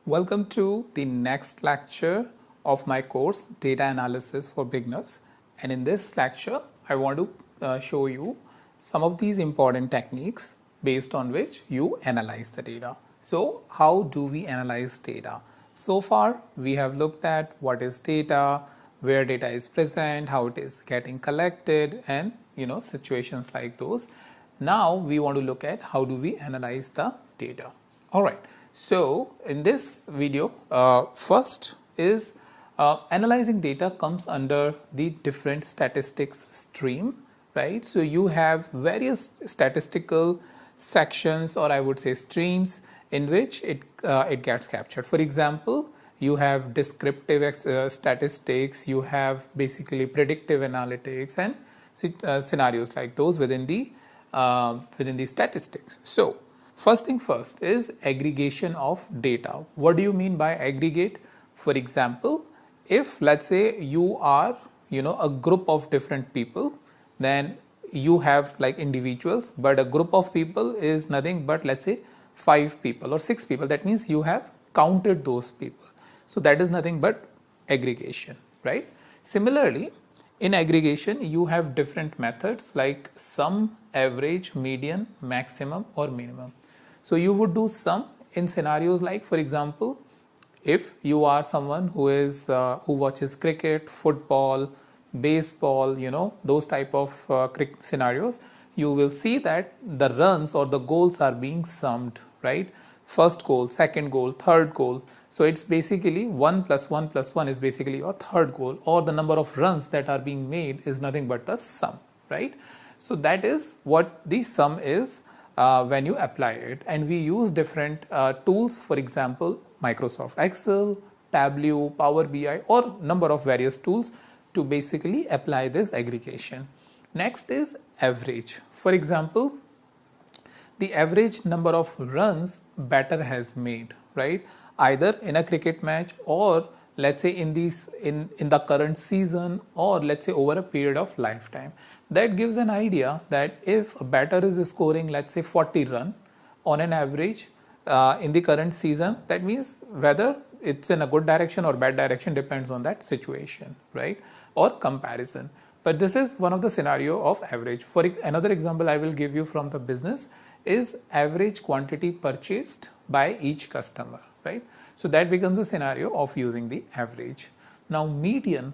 Welcome to the next lecture of my course Data Analysis for Beginners, and in this lecture I want to show you some of these important techniques based on which you analyze the data. So how do we analyze data? So far we have looked at what is data, where data is present, how it is getting collected, and situations like those. Now we want to look at how do we analyze the data. Alright, so in this video, first is analyzing data comes under the different statistics stream, right? So you have various statistical sections, or I would say streams, in which it gets captured. For example, you have descriptive statistics, you have basically predictive analytics, and scenarios like those within the statistics. So first thing first is aggregation of data. What do you mean by aggregate? For example, if let's say you are a group of different people, then you have like individuals, but a group of people is nothing but let's say 5 people or 6 people. That means you have counted those people. So that is nothing but aggregation, right? Similarly, in aggregation, you have different methods like sum, average, median, maximum, or minimum. So you would do sum in scenarios like, for example, if you are someone who is who watches cricket, football, baseball, those type of scenarios, you will see that the runs or the goals are being summed, right? First goal, second goal, third goal. So it's basically 1 plus 1 plus 1 is basically your third goal, or the number of runs that are being made is nothing but the sum, right? So that is what the sum is when you apply it. And we use different tools, for example, Microsoft Excel, Tableau, Power BI, or number of various tools to basically apply this aggregation. Next is average. For example, the average number of runs batter has made, right? Either in a cricket match, or let's say in the current season, or let's say over a period of lifetime. That gives an idea that if a batter is scoring let's say 40 run on an average in the current season, that means whether it's in a good direction or bad direction depends on that situation, right? Or comparison. But this is one of the scenario of average. For another example I will give you from the business is average quantity purchased by each customer, right? So that becomes a scenario of using the average. Now median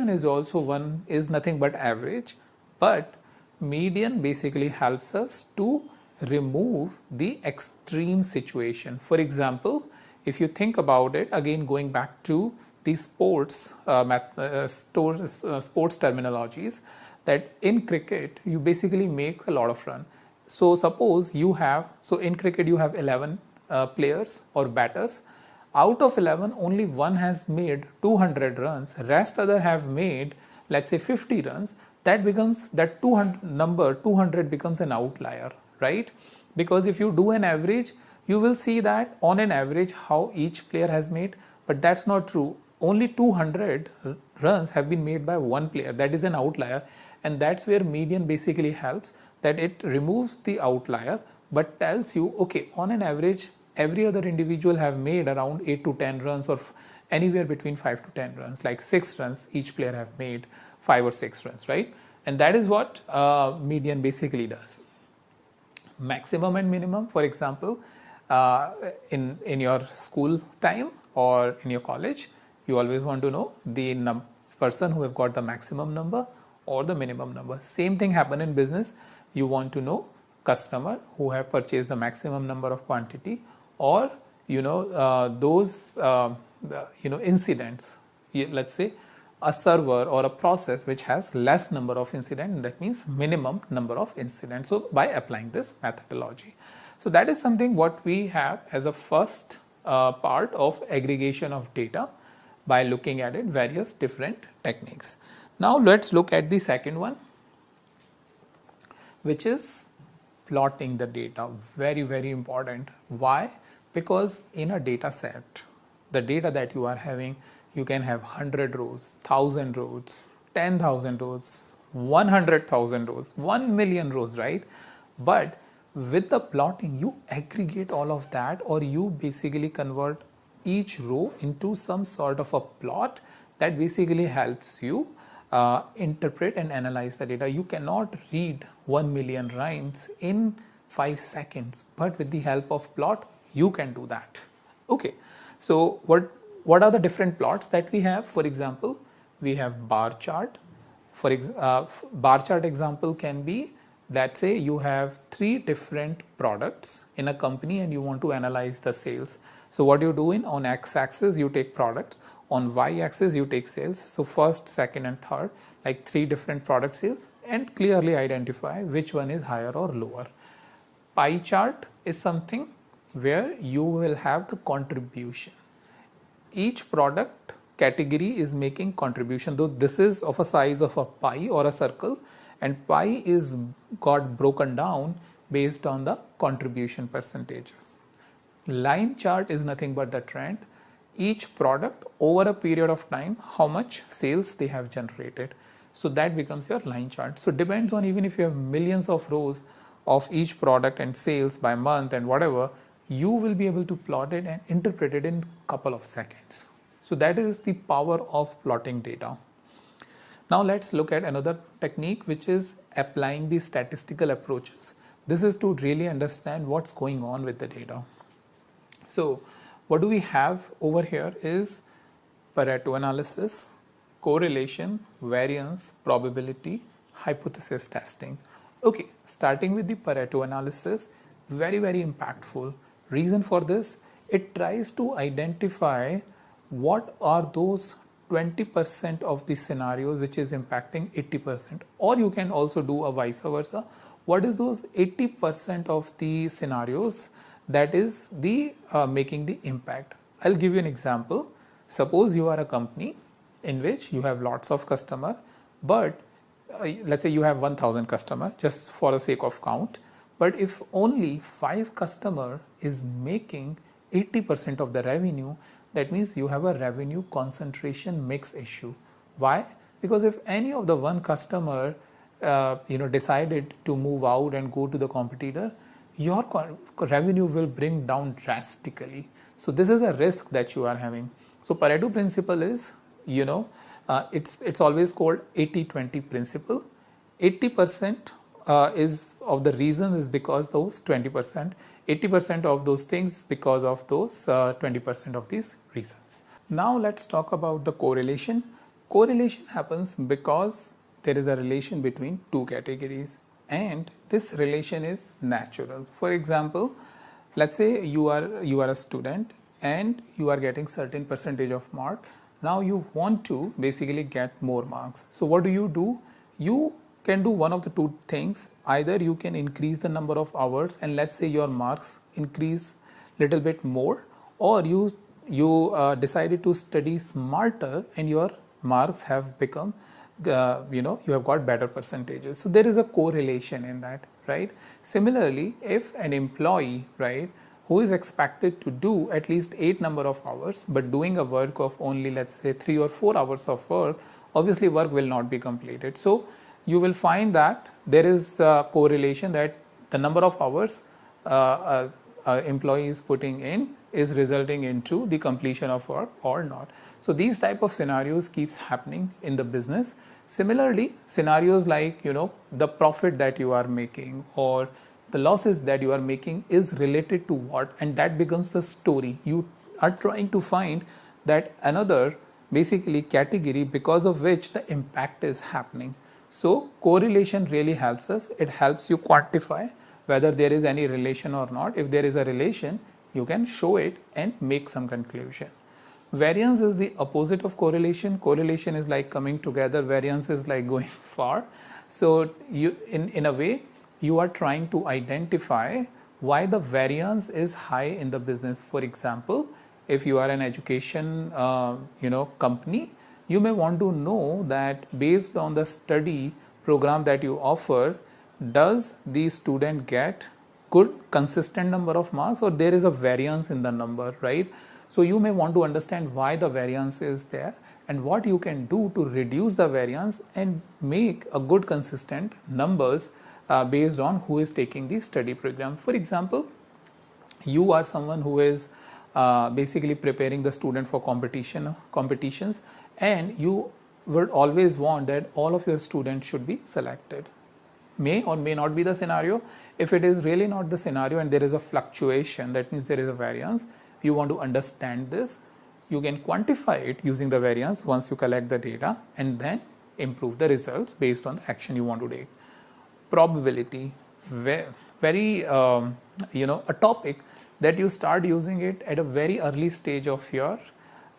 is also is nothing but average, but median basically helps us to remove the extreme situation. For example, if you think about it, again going back to the sports terminologies, that in cricket you basically make a lot of run. So suppose in cricket you have 11 players or batters. Out of 11, only one has made 200 runs, rest other have made let's say 50 runs. That becomes that 200 becomes an outlier, right? Because if you do an average, you will see that on an average how each player has made, but that's not true. Only 200 runs have been made by one player. That is an outlier, and that's where median basically helps, that it removes the outlier but tells you, okay, on an average every other individual have made around 8 to 10 runs, or anywhere between 5 to 10 runs, like 6 runs each player have made, 5 or 6 runs, right? And that is what median basically does. Maximum and minimum, for example, in your school time or in your college, you always want to know the person who have got the maximum number or the minimum number. Same thing happen in business. You want to know customer who have purchased the maximum number of quantity, or those incidents. Let's say a server or a process which has less number of incidents, that means minimum number of incidents. So by applying this methodology, so that is something what we have as a first part of aggregation of data by looking at it various different techniques. Now let's look at the second one, which is plotting the data. Very, very important. Why? Because in a data set, the data that you are having, you can have 100 rows, 1000 rows, 10,000 rows, 100,000 rows, 1 million rows, right? But with the plotting, you aggregate all of that, or you basically convert each row into some sort of a plot that basically helps you interpret and analyze the data. You cannot read 1 million lines in 5 seconds, but with the help of plot, you can do that. Okay, so what are the different plots that we have? For example, we have bar chart. Bar chart example can be, let's say you have 3 different products in a company and you want to analyze the sales. So what you do on x-axis you take products, on y-axis you take sales. So first, second and third, like 3 different product sales, and clearly identify which one is higher or lower. Pie chart is something where you will have the contribution. Each product category is making contribution, though this is of a size of a pie or a circle, and pie is got broken down based on the contribution percentages. Line chart is nothing but the trend. Each product over a period of time, how much sales they have generated. So that becomes your line chart. So depends on, even if you have millions of rows of each product and sales by month and whatever, you will be able to plot it and interpret it in a couple of seconds. So that is the power of plotting data. Now let's look at another technique, which is applying the statistical approaches. This is to really understand what's going on with the data. So what do we have over here is Pareto analysis, correlation, variance, probability, hypothesis testing. Okay, starting with the Pareto analysis, very impactful. Reason for this, it tries to identify what are those 20% of the scenarios which is impacting 80%, or you can also do a vice versa. What is those 80% of the scenarios that is the making the impact? I'll give you an example. Suppose you are a company in which you have lots of customer, but let's say you have 1000 customer, just for the sake of count. But if only 5 customer is making 80% of the revenue, that means you have a revenue concentration mix issue. Why? Because if any of the one customer decided to move out and go to the competitor, your revenue will bring down drastically. So this is a risk that you are having. So Pareto principle is, it's always called 80-20 principle. 80% is of the reasons is because those 20%, 80% of those things because of those 20% of these reasons. Now let's talk about the correlation. Correlation happens because there is a relation between 2 categories, and this relation is natural. For example, let's say you are a student and you are getting certain percentage of mark. Now you want to basically get more marks. So what do? You can do one of the 2 things. Either you can increase the number of hours and let's say your marks increase little bit more, or you decided to study smarter and your marks have become you have got better percentages. So there is a correlation in that, right? Similarly, if an employee, right, who is expected to do at least 8 number of hours but doing a work of only, let's say, 3 or 4 hours of work, obviously work will not be completed. So you will find that there is a correlation that the number of hours employee is putting in is resulting into the completion of work or not. So these type of scenarios keeps happening in the business. Similarly, scenarios like the profit that you are making or the losses that you are making is related to what, and that becomes the story. You are trying to find that another basically category because of which the impact is happening. So correlation really helps us. It helps you quantify whether there is any relation or not. If there is a relation, you can show it and make some conclusion. Variance is the opposite of correlation. Correlation is like coming together. Variance is like going far. So you, in a way, you are trying to identify why the variance is high in the business. For example, if you are an education company, you may want to know that based on the study program that you offer, does the student get good consistent number of marks, or there is a variance in the number, right? So you may want to understand why the variance is there and what you can do to reduce the variance and make a good consistent numbers based on who is taking the study program. For example, you are someone who is basically preparing the student for competitions, and you would always want that all of your students should be selected. May or may not be the scenario. If it is really not the scenario and there is a fluctuation, that means there is a variance, you want to understand this, you can quantify it using the variance once you collect the data, and then improve the results based on the action you want to take. Probability, very a topic that you start using it at a very early stage of your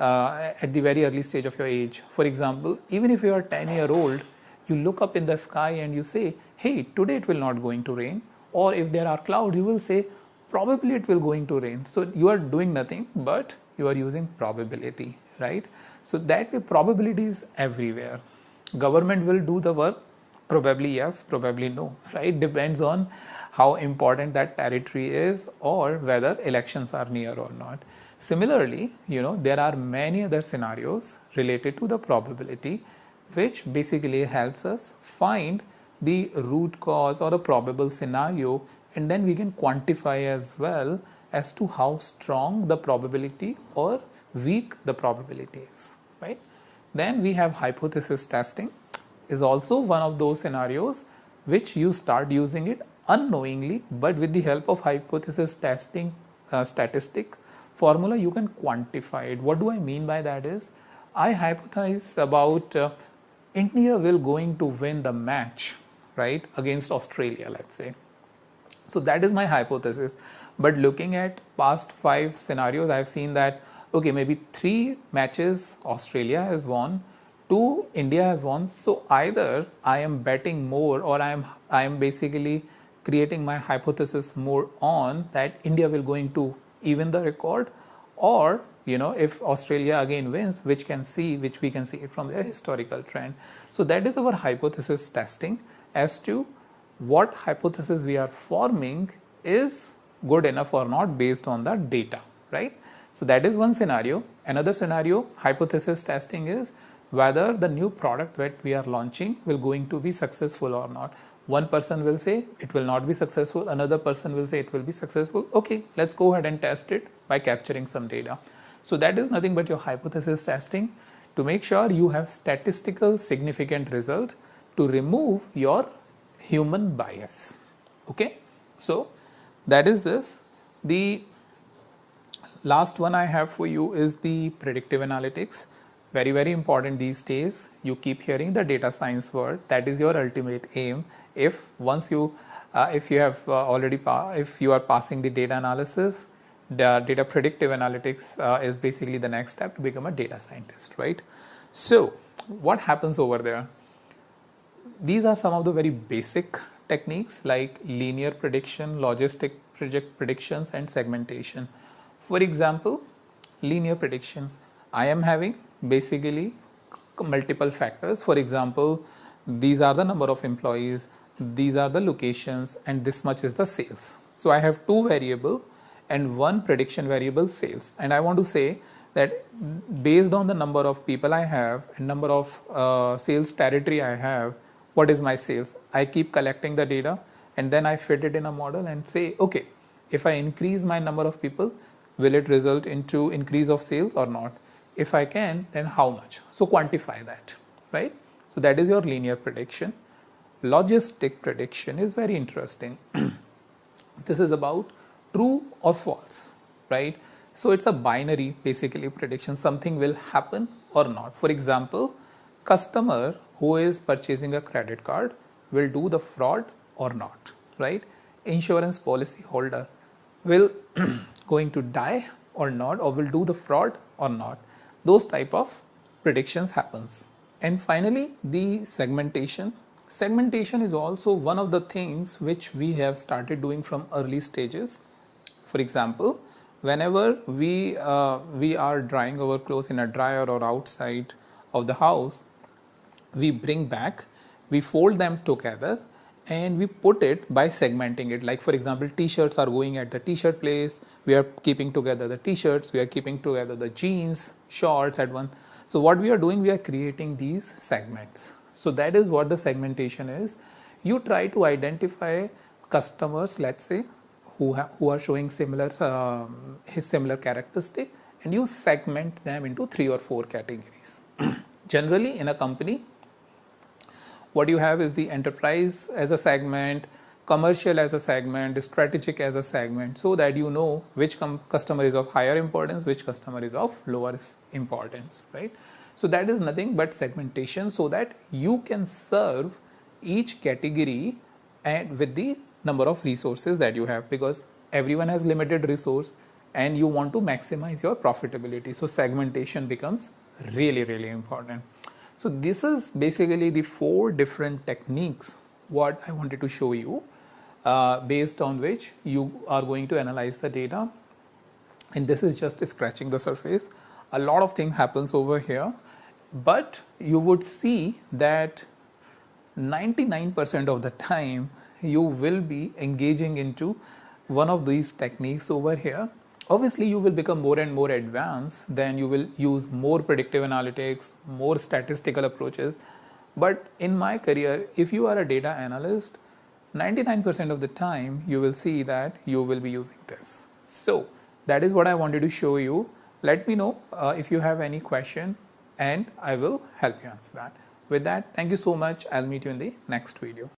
at the very early stage of your age. For example, even if you are 10-year-old, you look up in the sky and you say, hey, today it will not going to rain. Or if there are clouds, you will say, probably it will going to rain. So you are doing nothing, but you are using probability, right? So that way, probability is everywhere. Government will do the work, probably yes, probably no, right? Depends on how important that territory is or whether elections are near or not. Similarly, there are many other scenarios related to the probability, which basically helps us find the root cause or a probable scenario, and then we can quantify as well as to how strong the probability or weak the probability is, right? Then we have hypothesis testing, is also one of those scenarios which you start using it unknowingly, but with the help of hypothesis testing statistic formula, you can quantify it. What do I mean by that is, I hypothesize about India will going to win the match, right, against Australia, let's say. So that is my hypothesis. But looking at past 5 scenarios, I've seen that, okay, maybe 3 matches Australia has won, 2 India has won. So either I am betting more, or I am basically creating my hypothesis more on that India will going to even the record, or if Australia again wins, which we can see it from their historical trend. So that is our hypothesis testing as to what hypothesis we are forming is good enough or not based on the data, right? So that is one scenario. Another scenario, hypothesis testing, is whether the new product that we are launching will going to be successful or not. One person will say it will not be successful, another person will say it will be successful. Okay, let's go ahead and test it by capturing some data. So that is nothing but your hypothesis testing to make sure you have statistical significant result to remove your human bias. Okay, so that is this. The last one I have for you is the predictive analytics. Very, very important these days. You keep hearing the data science word. That is your ultimate aim. If you are passing the data analysis, the data predictive analytics is basically the next step to become a data scientist, right? So what happens over there? These are some of the very basic techniques like linear prediction, logistic predictions, and segmentation. For example, linear prediction, I am having basically multiple factors. For example, these are the number of employees, these are the locations, and this much is the sales. So I have 2 variables and 1 prediction variable, sales, and I want to say that based on the number of people I have and number of sales territory I have, what is my sales? I keep collecting the data and then I fit it in a model and say, okay, if I increase my number of people, will it result into increase of sales or not? If I can, then how much? So quantify that, right? So that is your linear prediction. Logistic prediction is very interesting. This is about true or false, right? So it's a binary basically prediction. Something will happen or not. For example, customer who is purchasing a credit card will do the fraud or not, right? Insurance policy holder will going to die or not, or will do the fraud or not. Those type of predictions happens. And finally, the segmentation. Segmentation is also one of the things which we have started doing from early stages. For example, whenever we are drying our clothes in a dryer or outside of the house, we bring back, we fold them together and we put it by segmenting it. Like for example, t-shirts are going at the t-shirt place, we are keeping together the t-shirts, we are keeping together the jeans, shorts at one. So what we are doing, we are creating these segments. So that is what the segmentation is. You try to identify customers, let's say, who are showing similar characteristic, and you segment them into 3 or 4 categories. Generally, in a company, what you have is the enterprise as a segment, commercial as a segment, strategic as a segment, so that you know which customer is of higher importance, which customer is of lower importance, right? So that is nothing but segmentation, so that you can serve each category and with the number of resources that you have, because everyone has limited resource and you want to maximize your profitability. So segmentation becomes really important. So this is basically the 4 different techniques what I wanted to show you, based on which you are going to analyze the data. And this is just scratching the surface. A lot of things happens over here, but you would see that 99% of the time you will be engaging into one of these techniques over here. Obviously, you will become more and more advanced, then you will use more predictive analytics, more statistical approaches. But in my career, if you are a data analyst, 99% of the time you will see that you will be using this. So that is what I wanted to show you. Let me know if you have any question, and I will help you answer that. With that, thank you so much. I'll meet you in the next video.